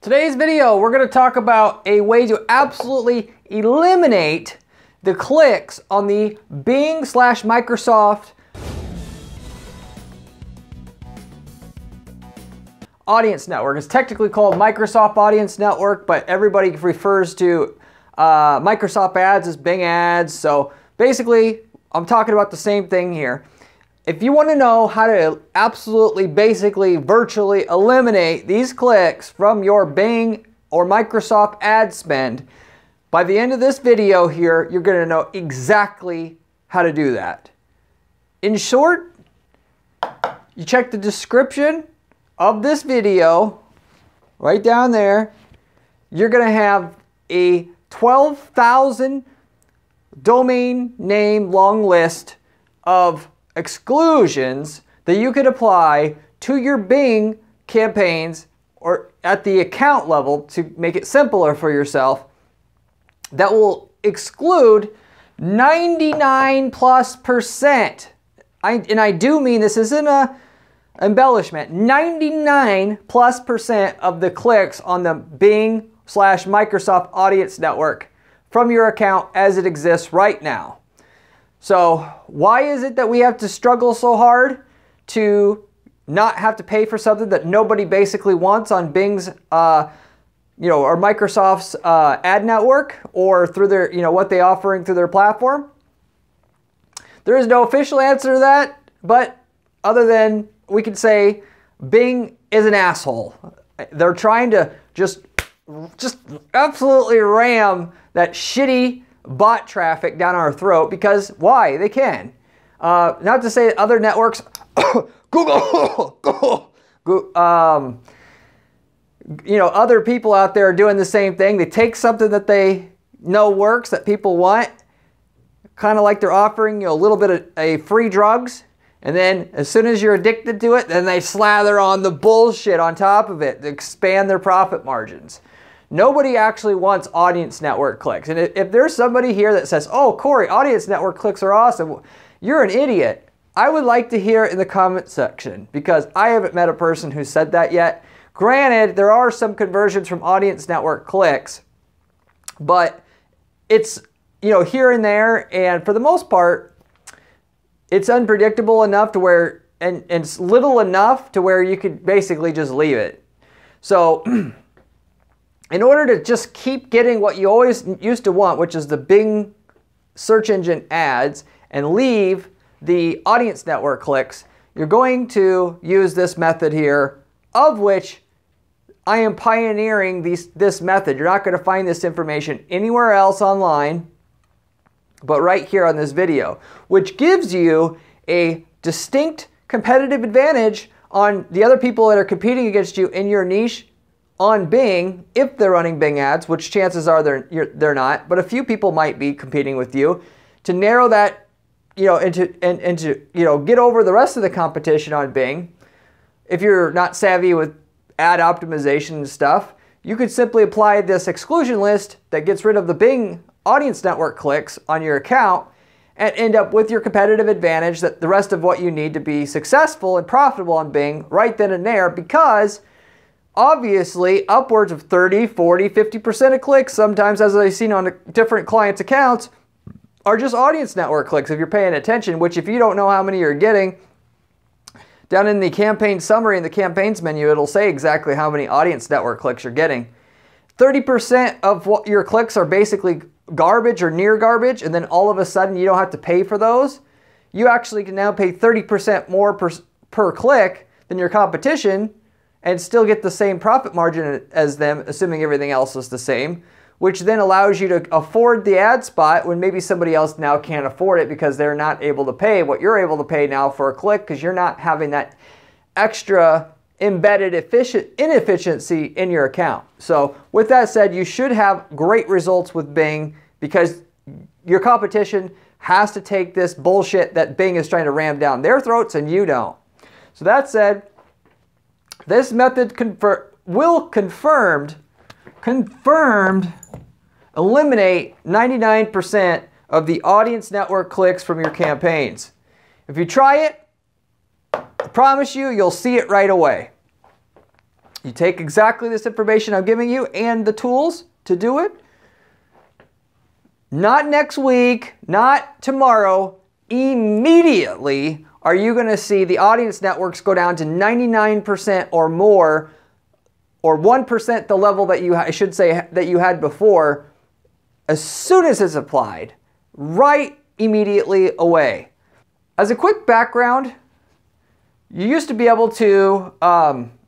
Today's video, we're going to talk about a way to absolutely eliminate the clicks on the Bing/Microsoft Audience Network. It's technically called Microsoft Audience Network, but everybody refers to Microsoft ads as Bing ads. So basically, I'm talking about the same thing here. If you want to know how to absolutely, basically, virtually eliminate these clicks from your Bing or Microsoft ad spend, by the end of this video here, you're going to know exactly how to do that. In short, you check the description of this video, right down there. You're going to have a 12,000 domain name long list of exclusions that you could apply to your Bing campaigns or at the account level to make it simpler for yourself that will exclude 99+%. And I do mean this isn't a embellishment. 99+% of the clicks on the Bing/Microsoft Audience Network from your account as it exists right now. So why is it that we have to struggle so hard to not have to pay for something that nobody basically wants on Bing's, or Microsoft's ad network or through their, what they're offering through their platform? There is no official answer to that, but other than we could say Bing is an asshole. They're trying to just absolutely ram that shitty bot traffic down our throat because why? They can. Not to say that other networks, Google, other people out there are doing the same thing. They take something that they know works, that people want, kind of like they're offering you a little bit of free drugs, and then as soon as you're addicted to it, then they slather on the bullshit on top of it to expand their profit margins. Nobody actually wants audience network clicks. And if there's somebody here that says, oh, Corey, audience network clicks are awesome, you're an idiot. I would like to hear it in the comment section because I haven't met a person who said that yet. Granted, there are some conversions from audience network clicks, but it's, here and there. And for the most part, it's unpredictable enough to where, and it's little enough to where you could basically just leave it. So in order to just keep getting what you always used to want, which is the Bing search engine ads, and leave the audience network clicks, you're going to use this method here, of which I am pioneering this method. You're not going to find this information anywhere else online, but right here on this video, which gives you a distinct competitive advantage on the other people that are competing against you in your niche on Bing, if they're running Bing ads, which chances are they're not, but a few people might be competing with you, to narrow that, and to get over the rest of the competition on Bing. If you're not savvy with ad optimization and stuff, you could simply apply this exclusion list that gets rid of the Bing audience network clicks on your account and end up with your competitive advantage, that the rest of what you need to be successful and profitable on Bing right then and there, because obviously, upwards of 30, 40, 50% of clicks, sometimes as I've seen on different clients' accounts, are just audience network clicks if you're paying attention, which if you don't know how many you're getting, down in the campaign summary in the campaigns menu, it'll say exactly how many audience network clicks you're getting. 30% of what your clicks are basically garbage or near garbage, and then all of a sudden you don't have to pay for those. You actually can now pay 30% more per click than your competition, and still get the same profit margin as them, assuming everything else is the same, which then allows you to afford the ad spot when maybe somebody else now can't afford it because they're not able to pay what you're able to pay now for a click because you're not having that extra embedded inefficiency in your account. So with that said, you should have great results with Bing because your competition has to take this bullshit that Bing is trying to ram down their throats and you don't. So that said, this method will confirmed eliminate 99% of the audience network clicks from your campaigns. If you try it, I promise you, you'll see it right away. You take exactly this information I'm giving you and the tools to do it. Not next week, not tomorrow, immediately are you going to see the audience networks go down to 99% or more, or 1% the level that I should say that you had before, as soon as it's applied, right immediately away. As a quick background, you used to be able to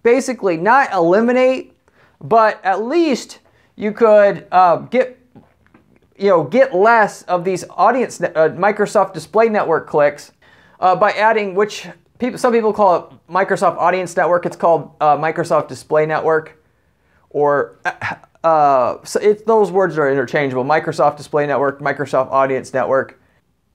basically not eliminate, but at least you could get less of these audience Microsoft Display Network clicks by adding, some people call it Microsoft Audience Network. It's called Microsoft Display Network, or those words are interchangeable. Microsoft Display Network, Microsoft Audience Network.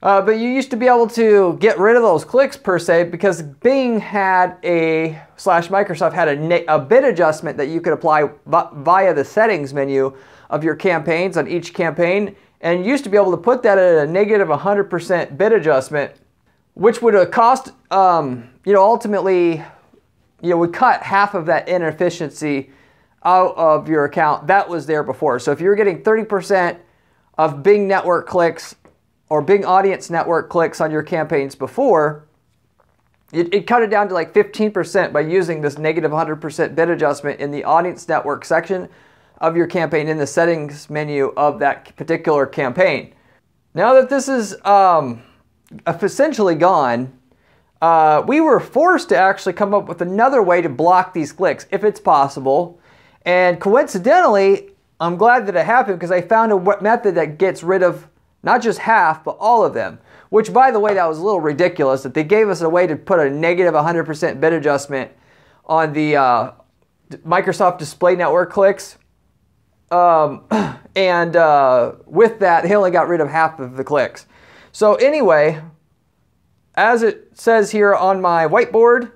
But you used to be able to get rid of those clicks per se, because Bing had Microsoft had a bid adjustment that you could apply via the settings menu of your campaigns on each campaign, and you used to be able to put that at a negative 100% bid adjustment, which would cost, ultimately, would cut half of that inefficiency out of your account that was there before. So if you were getting 30% of Bing network clicks or Bing Audience Network clicks on your campaigns before, it cut it down to like 15% by using this negative 100% bid adjustment in the Audience Network section of your campaign in the settings menu of that particular campaign. Now that this is essentially gone, we were forced to actually come up with another way to block these clicks if it's possible. And coincidentally, I'm glad that it happened, because I found a method that gets rid of not just half, but all of them. Which, by the way, that was a little ridiculous that they gave us a way to put a negative 100% bid adjustment on the Microsoft Display Network clicks. With that, they only got rid of half of the clicks. So anyway, as it says here on my whiteboard,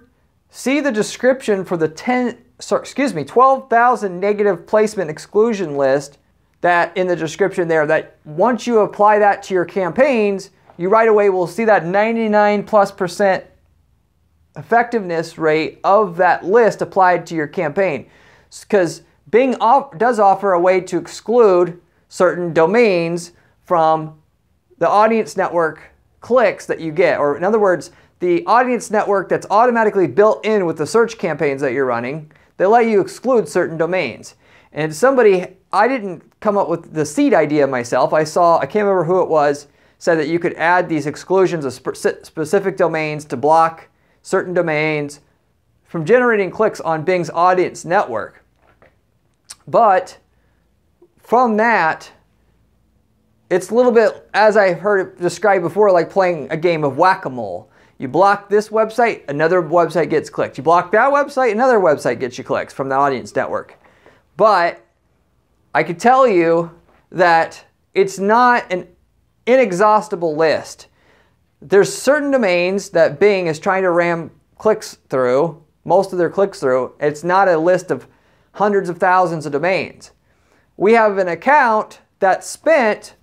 see the description for the 12,000 negative placement exclusion list that in the description there, that once you apply that to your campaigns, you right away will see that 99+% effectiveness rate of that list applied to your campaign. Because Bing does offer a way to exclude certain domains from the audience network clicks that you get. Or in other words, the audience network that's automatically built in with the search campaigns that you're running, they let you exclude certain domains. And I didn't come up with the seed idea myself. I can't remember who it was, said that you could add these exclusions of specific domains to block certain domains from generating clicks on Bing's audience network. But from that, it's a little bit, as I've heard it described before, like playing a game of whack-a-mole. You block this website, another website gets clicked. You block that website, another website gets you clicks from the audience network. But I could tell you that it's not an inexhaustible list. There's certain domains that Bing is trying to ram clicks through, most of their clicks through. It's not a list of hundreds of thousands of domains. We have an account that spent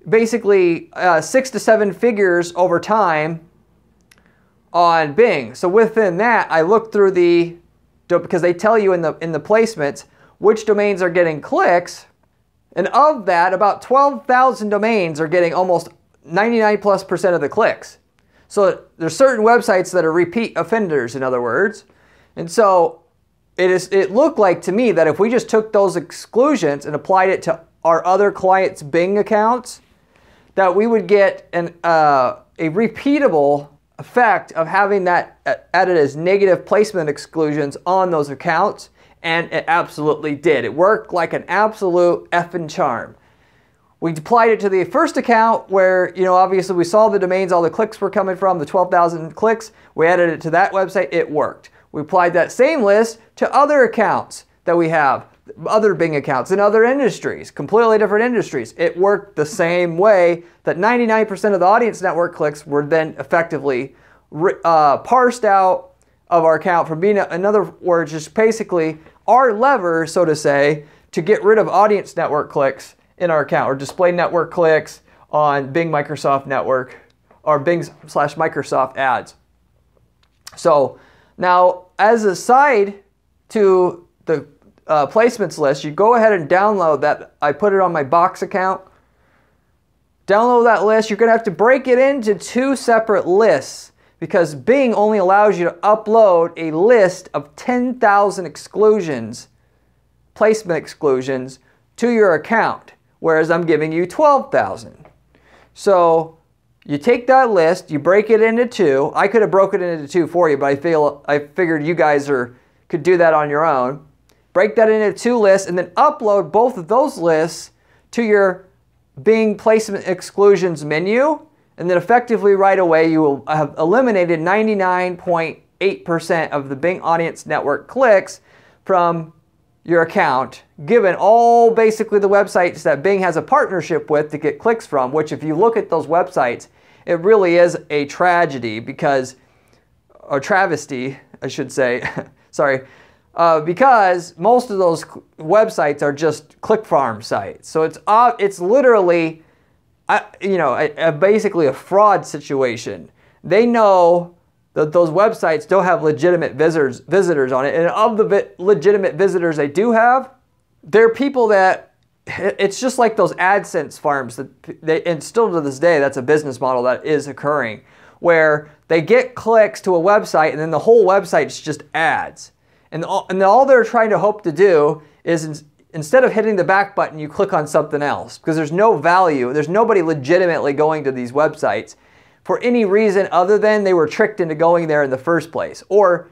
basically 6 to 7 figures over time on Bing. So within that, I looked through because they tell you in the placements which domains are getting clicks, and of that, about 12,000 domains are getting almost 99+% of the clicks. So there's certain websites that are repeat offenders, in other words. And so it looked like to me that if we just took those exclusions and applied it to our other clients' Bing accounts, that we would get a repeatable effect of having that added as negative placement exclusions on those accounts. And it absolutely did. It worked like an absolute effing charm. We applied it to the first account where, obviously we saw the domains all the clicks were coming from, the 12,000 clicks. We added it to that website. It worked. We applied that same list to other accounts that we have, other Bing accounts in other industries, completely different industries. It worked the same way that 99% of the audience network clicks were then effectively parsed out of our account from being, in other words, just basically our lever, so to say, to get rid of audience network clicks in our account, or display network clicks on Bing Microsoft Network, or Bing/Microsoft ads. So now, as a side to the placements list, you go ahead and download that. I put it on my Box account. Download that list. You're going to have to break it into 2 separate lists because Bing only allows you to upload a list of 10,000 exclusions, placement exclusions, to your account, whereas I'm giving you 12,000. So you take that list, you break it into 2. I could have broken it into 2 for you, but I figured you guys could do that on your own. Break that into 2 lists and then upload both of those lists to your Bing placement exclusions menu, and then effectively right away you will have eliminated 99.8% of the Bing Audience Network clicks from your account, given all basically the websites that Bing has a partnership with to get clicks from, which if you look at those websites, it really is a tragedy because, or travesty, I should say, sorry, because most of those websites are just click farm sites. So it's literally, basically a fraud situation. They know that those websites don't have legitimate visitors on it, and of the legitimate visitors they do have, they're people that, it's just like those AdSense farms and still to this day that's a business model that is occurring, where they get clicks to a website and then the whole website's just ads. And all they're trying to hope to do is instead of hitting the back button, you click on something else because there's no value. There's nobody legitimately going to these websites for any reason other than they were tricked into going there in the first place. Or,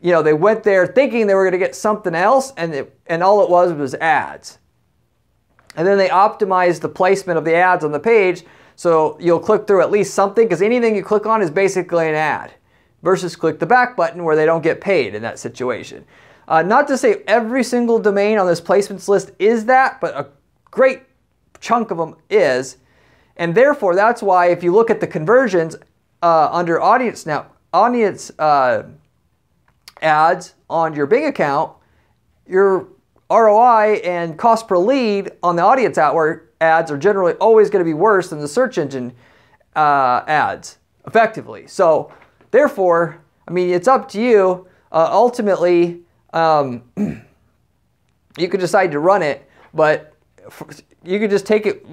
they went there thinking they were going to get something else and all it was ads. And then they optimized the placement of the ads on the page so you'll click through at least something because anything you click on is basically an ad. Versus click the back button where they don't get paid in that situation. Not to say every single domain on this placements list is that, but a great chunk of them is. And therefore, that's why if you look at the conversions under audience ads on your Bing account, your ROI and cost per lead on the audience ads are generally always going to be worse than the search engine ads, effectively. So therefore, it's up to you. Ultimately, you could decide to run it, but you could just take it,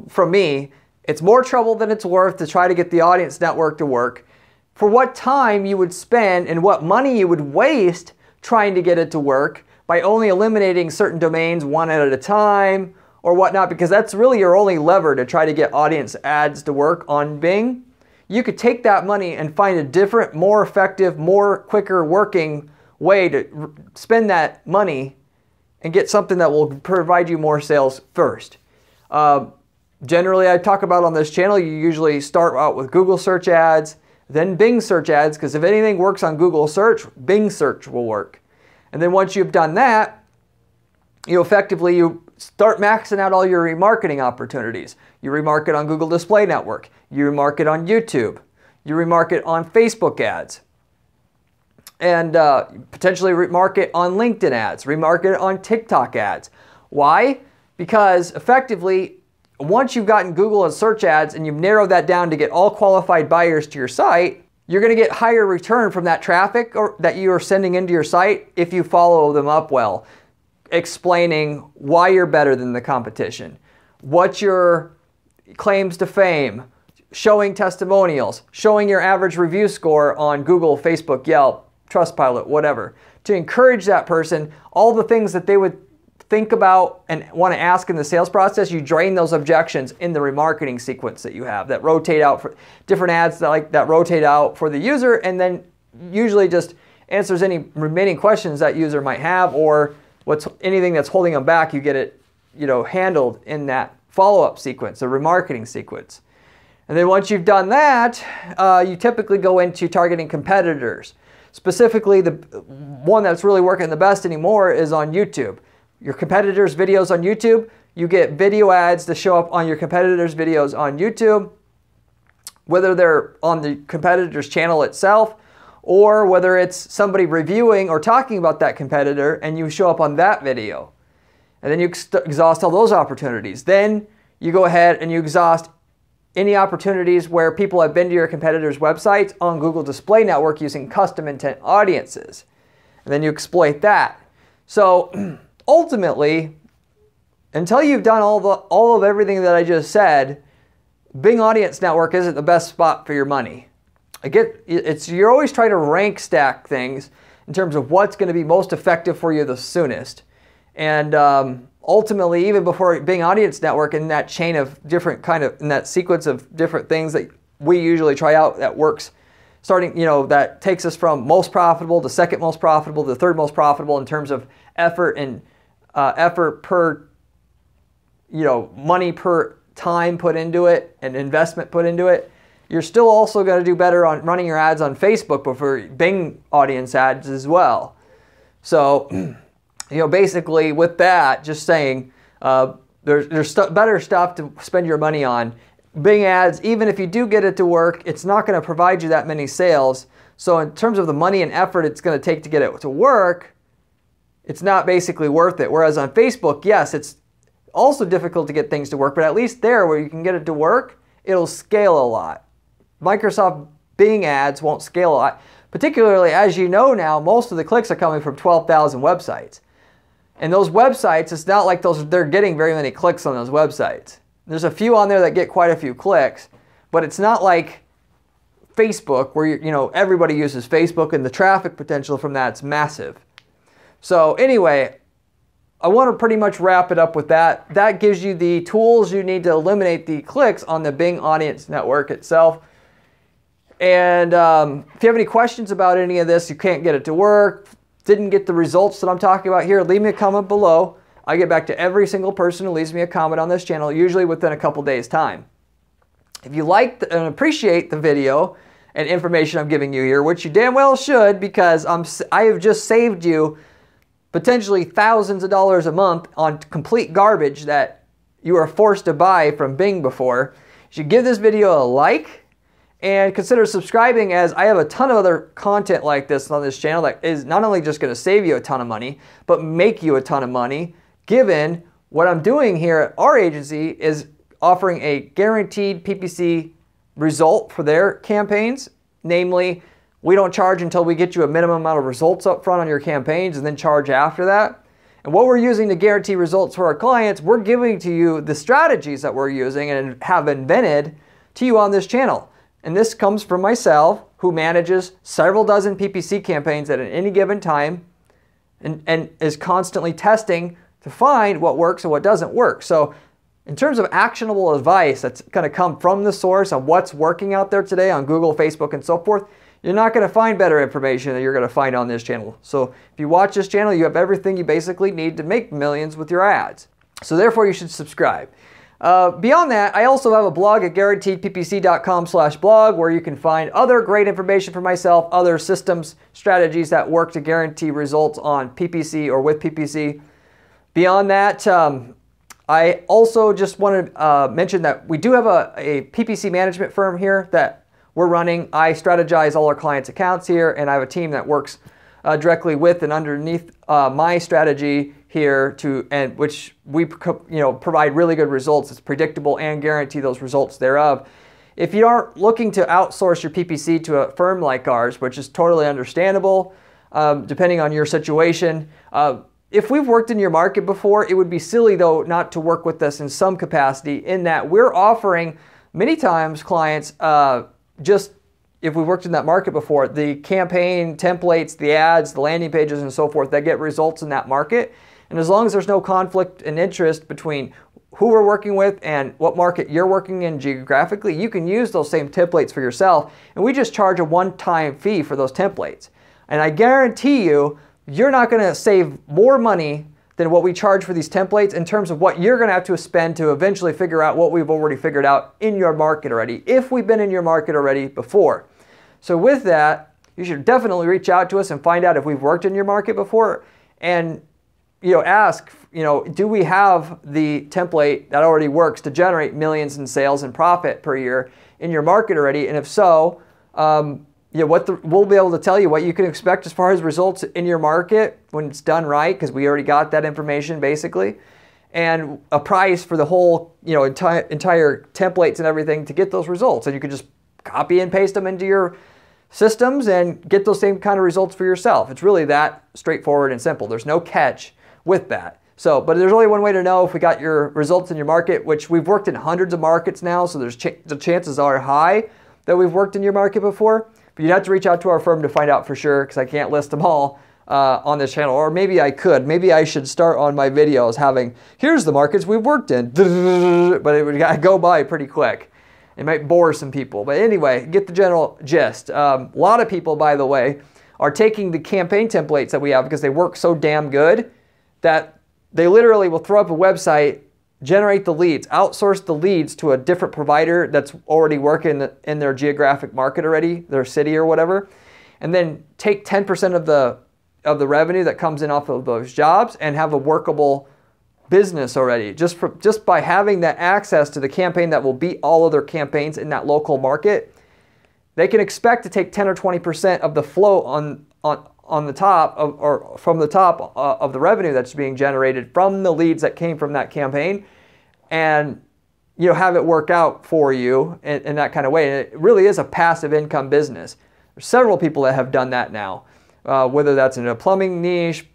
from me. It's more trouble than it's worth to try to get the audience network to work. For what time you would spend and what money you would waste trying to get it to work by only eliminating certain domains one at a time or whatnot, because that's really your only lever to try to get audience ads to work on Bing. You could take that money and find a different, more effective, more quicker working way to spend that money and get something that will provide you more sales first. Generally, I talk about on this channel, you usually start out with Google search ads, then Bing search ads, because if anything works on Google search, Bing search will work. And then once you've done that, you start maxing out all your remarketing opportunities. You remarket on Google Display Network. You remarket on YouTube. You remarket on Facebook ads. And potentially remarket on LinkedIn ads. Remarket on TikTok ads. Why? Because effectively, once you've gotten Google and search ads and you've narrowed that down to get all qualified buyers to your site, you're going to get higher return from that traffic that you are sending into your site if you follow them up well, explaining why you're better than the competition, what your claims to fame, showing testimonials, showing your average review score on Google, Facebook, Yelp, Trustpilot, whatever, to encourage that person, all the things that they would think about and want to ask in the sales process. You drain those objections in the remarketing sequence that you have that rotate out for different ads that rotate out for the user, and then usually just answers any remaining questions that user might have, or anything that's holding them back. You get it, handled in that follow-up sequence, the remarketing sequence. And then once you've done that, you typically go into targeting competitors. Specifically, the one that's really working the best anymore is on YouTube. Your competitors' videos on YouTube, you get video ads to show up on your competitors' videos on YouTube, whether they're on the competitor's channel itself, or whether it's somebody reviewing or talking about that competitor and you show up on that video. And then you exhaust all those opportunities. Then you go ahead and you exhaust any opportunities where people have been to your competitors' websites on Google Display Network using custom intent audiences. and then you exploit that. So ultimately, until you've done all of everything that I just said, Bing Audience Network isn't the best spot for your money. You're always trying to rank stack things in terms of what's going to be most effective for you the soonest. And ultimately, even before Bing Audience Network, in that chain of different in that sequence of different things that we usually try out that works, starting, that takes us from most profitable to second most profitable to third most profitable in terms of effort and effort per, money per time put into it and investment put into it. You're still also going to do better on running your ads on Facebook before Bing audience ads as well. So, basically with that, just saying, there's better stuff to spend your money on. Bing ads, even if you do get it to work, it's not going to provide you that many sales. So in terms of the money and effort it's going to take to get it to work, it's not basically worth it. Whereas on Facebook, yes, it's also difficult to get things to work, but at least there where you can get it to work, it'll scale a lot. Microsoft Bing ads won't scale a lot, particularly as you know now, most of the clicks are coming from 12,000 websites. And those websites, it's not like they're getting very many clicks on those websites. There's a few on there that get quite a few clicks, but it's not like Facebook where everybody uses Facebook and the traffic potential from that's massive. So anyway, I want to pretty much wrap it up with that. That gives you the tools you need to eliminate the clicks on the Bing Audience Network itself. And if you have any questions about any of this, you can't get it to work, didn't get the results that I'm talking about here, leave me a comment below. I get back to every single person who leaves me a comment on this channel, usually within a couple days' time. If you like and appreciate the video and information I'm giving you here, which you damn well should, because I have just saved you potentially thousands of dollars a month on complete garbage that you are forced to buy from Bing before, you should give this video a like and consider subscribing, as I have a ton of other content like this on this channel that is not only just going to save you a ton of money, but make you a ton of money, given what I'm doing here at our agency is offering a guaranteed PPC result for their campaigns. Namely, we don't charge until we get you a minimum amount of results up front on your campaigns and then charge after that. And what we're using to guarantee results for our clients, we're giving to you the strategies that we're using and have invented to you on this channel. And this comes from myself, who manages several dozen PPC campaigns at any given time and is constantly testing to find what works and what doesn't work. So in terms of actionable advice that's going to come from the source on what's working out there today on Google, Facebook, and so forth, you're not going to find better information than you're going to find on this channel. So if you watch this channel, you have everything you basically need to make millions with your ads. So therefore, you should subscribe. Beyond that, I also have a blog at guaranteedppc.com/blog where you can find other great information for myself, other systems, strategies that work to guarantee results on PPC or with PPC. Beyond that, I also just want to mention that we do have a PPC management firm here that we're running. I strategize all our clients' accounts here, and I have a team that works directly with and underneath my strategy here which we provide really good results. It's predictable and guarantee those results thereof. If you aren't looking to outsource your PPC to a firm like ours, which is totally understandable, depending on your situation, if we've worked in your market before, it would be silly though not to work with us in some capacity, in that we're offering many times clients just if we've worked in that market before, the campaign templates, the ads, the landing pages, and so forth that get results in that market. And as long as there's no conflict in interest between who we're working with and what market you're working in geographically, you can use those same templates for yourself. And we just charge a one-time fee for those templates. And I guarantee you, you're not going to save more money than what we charge for these templates in terms of what you're going to have to spend to eventually figure out what we've already figured out in your market already, if we've been in your market already before. So with that, you should definitely reach out to us and find out if we've worked in your market before, and ask, do we have the template that already works to generate millions in sales and profit per year in your market already? And if so, we'll be able to tell you what you can expect as far as results in your market when it's done right, because we already got that information basically, and a price for the whole entire templates and everything to get those results. And you can just copy and paste them into your systems and get those same kind of results for yourself. It's really that straightforward and simple. There's no catch with that. So, but there's only one way to know if we got your results in your market, which we've worked in hundreds of markets now, so the chances are high that we've worked in your market before. But you'd have to reach out to our firm to find out for sure, because I can't list them all on this channel. Or maybe I could. Maybe I should start on my videos having, here's the markets we've worked in, but it would go by pretty quick. It might bore some people. But anyway, get the general gist. A lot of people, by the way, are taking the campaign templates that we have because they work so damn good that they literally will throw up a website, generate the leads, outsource the leads to a different provider that's already working in their geographic market already, their city or whatever, and then take 10% of the revenue that comes in off of those jobs and have a workable business already, just by having that access to the campaign that will beat all other campaigns in that local market. They can expect to take 10 or 20% of the flow on the top or from the top of the revenue that's being generated from the leads that came from that campaign, and have it work out for you in that kind of way. And it really is a passive income business. There's several people that have done that now, whether that's in a plumbing niche,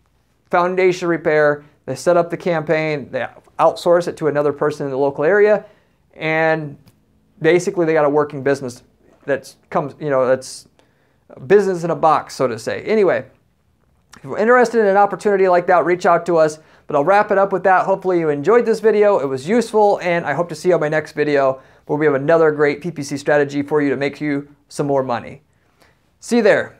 foundation repair. They set up the campaign, they outsource it to another person in the local area, and basically they got a working business that's business in a box, so to say. Anyway, if you're interested in an opportunity like that, reach out to us. But I'll wrap it up with that. Hopefully you enjoyed this video. It was useful, and I hope to see you on my next video where we have another great PPC strategy for you to make you some more money. See you there.